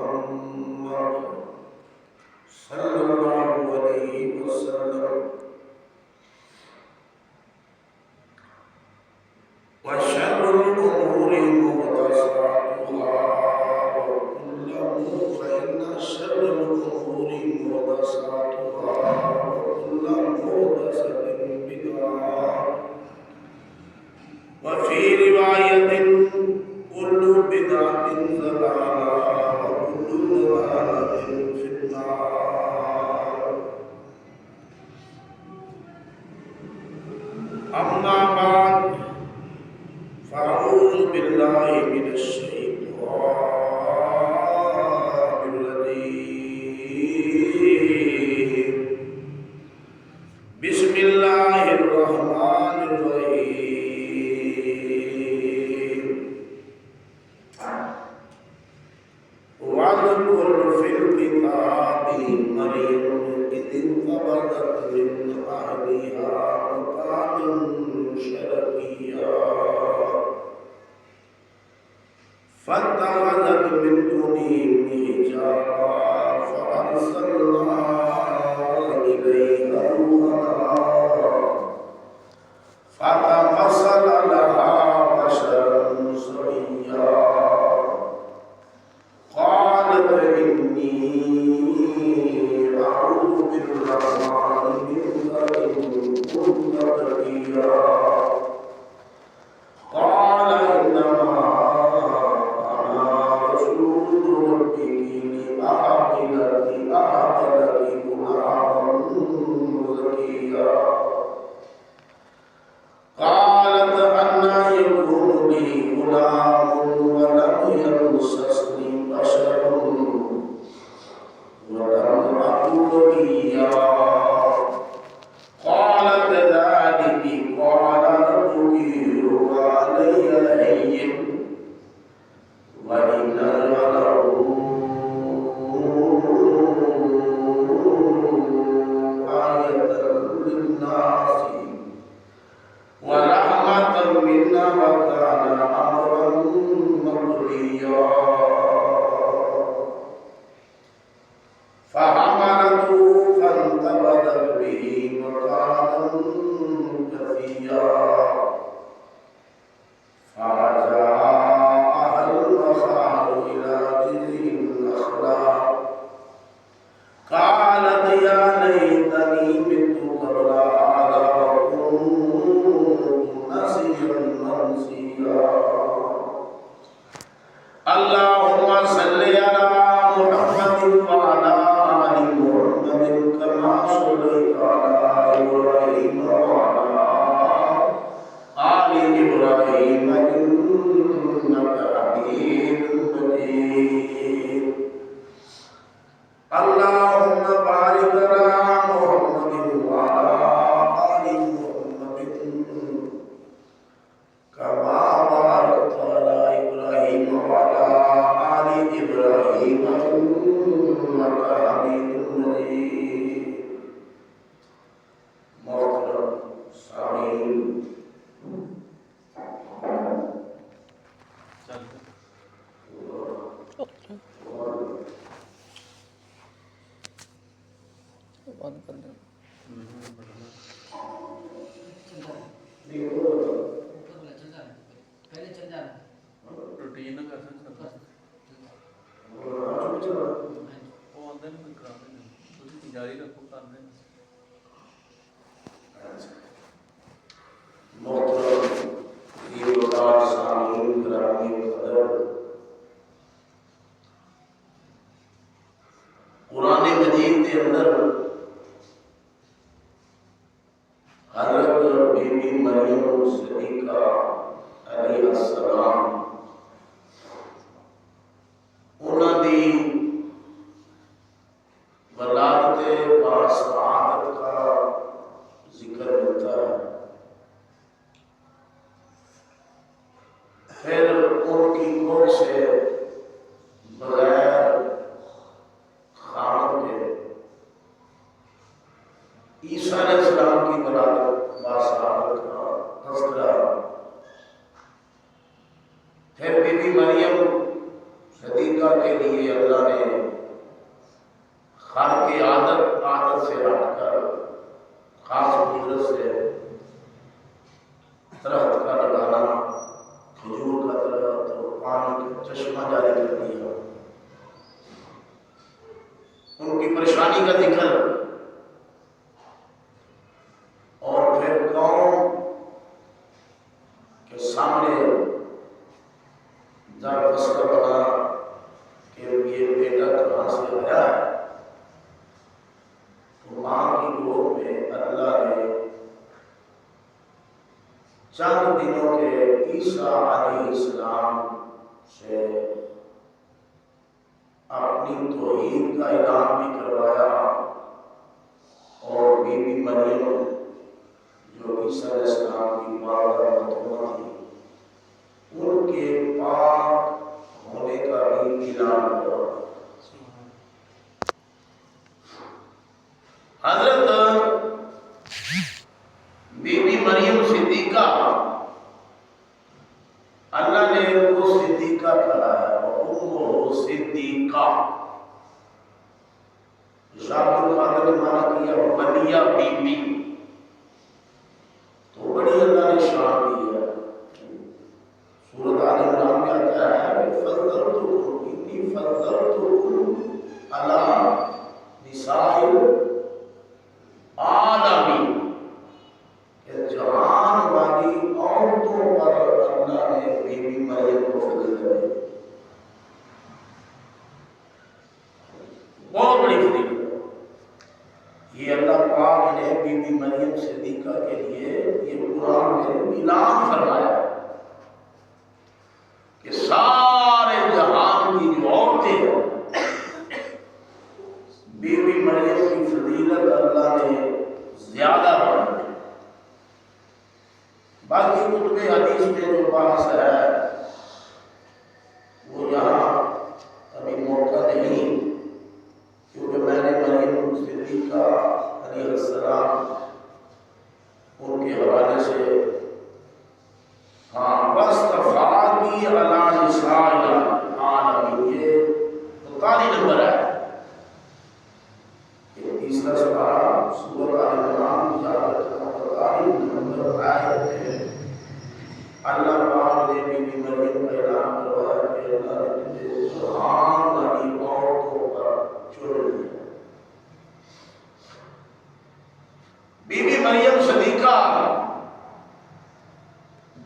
मुहम्मद सल्लल्लाहु अलैहि वसल्लम व शर्रुल उमूरि मुहदसातुहा व कुल्लु फ़इन्ना शर्रल उमूरि मुहदसातुहा व कुल्लु मुहदसतिन बिदअह व फ़ी रिवायतिन कुल्लु बिदअतिन ज़लाला व कुल्लु ज़लालतिन फिन्नार। अम्मा बाद फ़अऊज़ु बिल्लाहि मिनश शैतानिर रजीम। बिस्मिल्लाहिर रहमानिर रहीम। वज़कुर फ़िल किताबि मरियम इज़ इंतबज़त मिन अहलिहा मकानन शरक़िय्या फत्तख़ज़त मिन दूनिहिम हिजाबा फ़अरसलना इलैहा रूहना फ़तमस्सला लहा बशरन सविय्या क़ालत इन्नी अऊज़ु बिर्रहमानि मिनका इन कुन्ता तक़िय्या क़ाल इन्नमा अना रसूलु रब्बिकी लिअहब लकी गुलामन ज़किय्या क़ालत अन्ना यकूनु ली गुलामुन व लम यमससनी बशरुन व लम अकु बगिय्या क़ालत ज़ालिकी क़ाल रब्बुकी हुव अलय्य हय्यिन व लिनजअलहु आयतन लिन्नासि व रहमतन मिन्ना व कान अमरन मक़दिय्या फ़हमलतहु फ़ंतबज़त बिही मकानन क़सिय्या फ़अज़ाअहल मख़ादु इला जिज़िन नख़ला क़ालत या लैतनी मित्तु क़ब्ल हाज़ा व कुन्तु नसिय्यन मनसिय्या। अल्लाहुम्मा सल्लि अला मुहम्मदिन व अला आलि मुहम्मदिन कमा सल्लैता अला इब्राहीम व अला आलि इब्राहीम इन्नका हमीदुम मजीद। अल्लाहुम्मा बारिक अला मुहम्मदिन व अला आलि मुहम्मदिन कमा बारकता अला इब्राहीम व अला आलि इब्राहीम इन्नका हमीदुम मजीद। मोहतरम सामीन, बंद कर दो। रूटीन कर सकता वो आंदे नहीं करा देंगे ਤੁਸੀਂ ਜਾਰੀ ਰੱਖੋ ਕਰਦੇ मोहतरम दीवदार सामीन ग्रामी कदर, कुरान मजीद के अंदर हज़रत बीबी मरियम सिद्दीक़ा अलैहिस्सलाम उन्हां दी वलादत बासआदत का जिक्र मिलता है। फिर उनकी कोख से बगैर खामद के ईसा अलैहिस्सलाम की वलादत बासआदत का तज़किरा। फिर बीबी मरियम सदी सदीका के लिए अल्लाह ने खार की आदत से हटकर खास कुदरत से दरख्त का लगाना, खजूर का दरख्त और पानी का चश्मा जारी कर दिया। उनकी परेशानी का जिक्र और फिर कौम के सामने जब फैसला बना कि ये बेटा कहाँ से आया है, तो माँ की गोद में अल्लाह ने चंद दिनों के ईसा अलैहिस्सलाम से अपनी तौहीद का ऐलान भी करवाया और बीबी मरियम जो ईसा अलैहिस्सलाम की वालिदा मतूमा थी उनके पाक होने का भी ऐलान करवाया। हजरत बीबी मरियम सिद्दीका, अल्लाह ने उनको सिद्दीका कहा है और उम्मुहु सिद्दीका। शाब्दुल कादिर ने माना किया बनिया बीबी, तो बड़ी अल्लाह ने शान दी है। सूरत आल इमरान में आता है कि फज़लतुकुम इन्नी फज़लतुकुम अला निसाइल आलमीन, जहान वाली औरतों पर अल्लाह ने बीबी मरियम को फजल दी। बहुत बड़ी फजीलत है। ये अल्लाह पाक ने बीबी मरियम सिद्दीका के लिए ये कुरान में ऐलान फरमाया कि सारे जहान की जो औरतें हैं, बीबी मरियम की फजीलत अल्लाह ने ज्यादा बढ़ाई। बाकी कुतुब हदीस में जो बात है वो यहाँ अभी मौका नहीं, क्योंकि मैंने मरियम सिद्दीका अलैहिस्सलाम उनके हवाले से वस्तफ़ाकी अला निसाइल आलमीन, ये 43 नंबर है। ये तीसरा सुपारा सूरत आल इमरान याद रखना 43 नंबर आयत है। अल्लाह पाक ने बीबी मरियम का ऐलान करवाया कि अल्लाह ने तुझे जहान वाली औरतों पर चुन लिया। बीबी मरियम सिद्दीका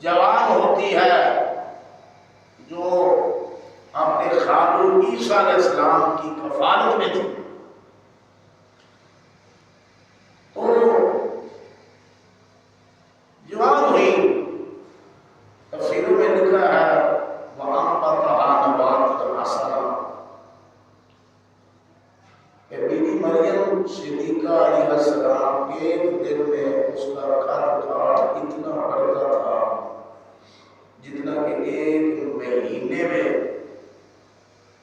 जवान होती है जो अपने खातून ईसा अलैहिस्सलाम की कफालत में थी, तो जवान हुई। तफसीरों में लिखा है बीबी मरियम सिद्दीका अलैहिस्सलाम एक दिन में उसका कद काठ इतना बढ़ता था जितना कि एक महीने में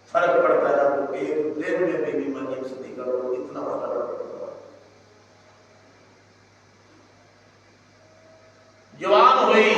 फर्क पड़ता है, तो एक दिन में बीबी मरियम सिद्दीका को इतना फर्क पड़ता है। जवान हुई